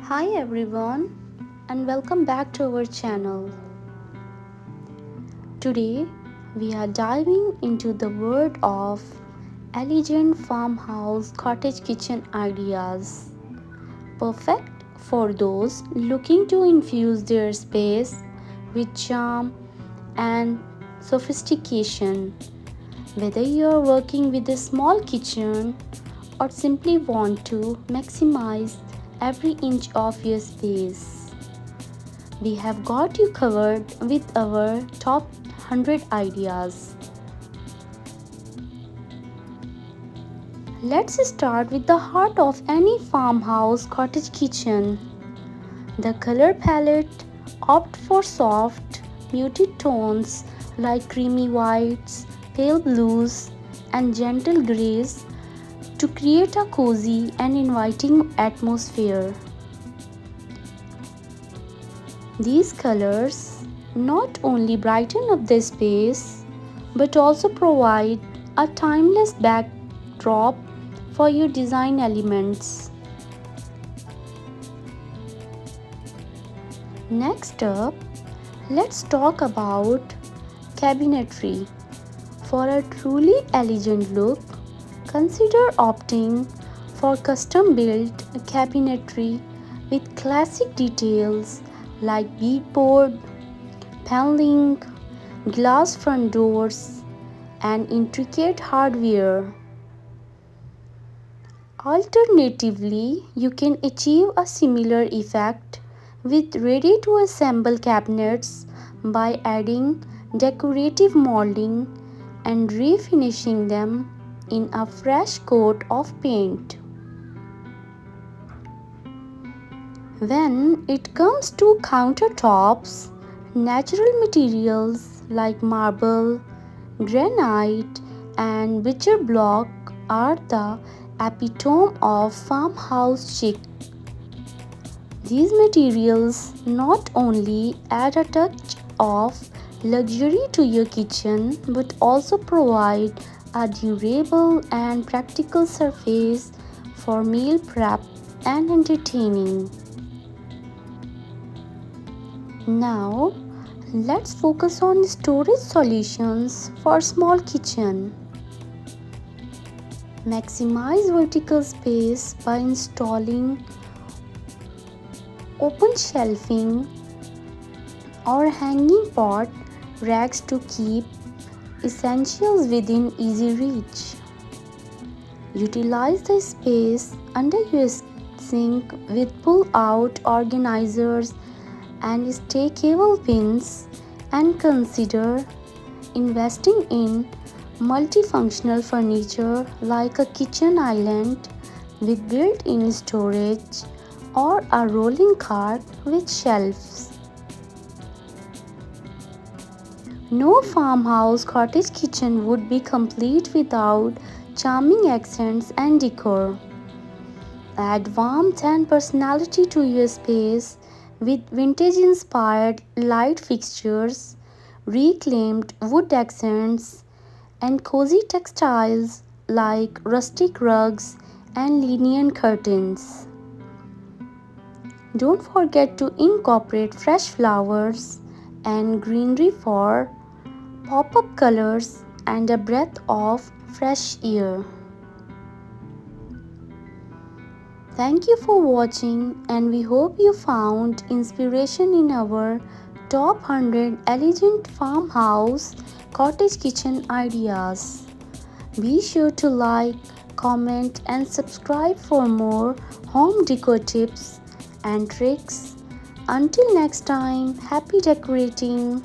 Hi everyone and welcome back to our channel. Today we are diving into the world of elegant farmhouse cottage kitchen ideas. Perfect for those looking to infuse their space with charm and sophistication. Whether you are working with a small kitchen or simply want to maximize every inch of your space, we have got you covered with our top 100 ideas. Let's start with the heart of any farmhouse cottage kitchen. The color palette. Opt for soft, muted tones like creamy whites, pale blues, and gentle grays to create a cozy and inviting atmosphere. These colors not only brighten up the space but also provide a timeless backdrop for your design elements. Next up, let's talk about cabinetry. For a truly elegant look, consider opting for custom built cabinetry with classic details like beadboard, paneling, glass front doors, and intricate hardware. Alternatively, you can achieve a similar effect with ready to assemble cabinets by adding decorative molding and refinishing them in a fresh coat of paint. When it comes to countertops, natural materials like marble, granite, and witcher block are the epitome of farmhouse chic. These materials not only add a touch of luxury to your kitchen but also provide a durable and practical surface for meal prep and entertaining. Now, let's focus on storage solutions for small kitchen. Maximize vertical space by installing open shelving or hanging pot racks to keep essentials within easy reach. Utilize the space under your sink with pull-out organizers and stackable bins, and consider investing in multifunctional furniture like a kitchen island with built-in storage or a rolling cart with shelves. No farmhouse cottage kitchen would be complete without charming accents and decor. Add warmth and personality to your space with vintage-inspired light fixtures, reclaimed wood accents, and cozy textiles like rustic rugs and linen curtains. Don't forget to incorporate fresh flowers and greenery for pop-up colors and a breath of fresh air. Thank you for watching, and we hope you found inspiration in our top 100 elegant farmhouse cottage kitchen ideas. Be sure to like, comment, and subscribe for more home decor tips and tricks. Until next time, happy decorating!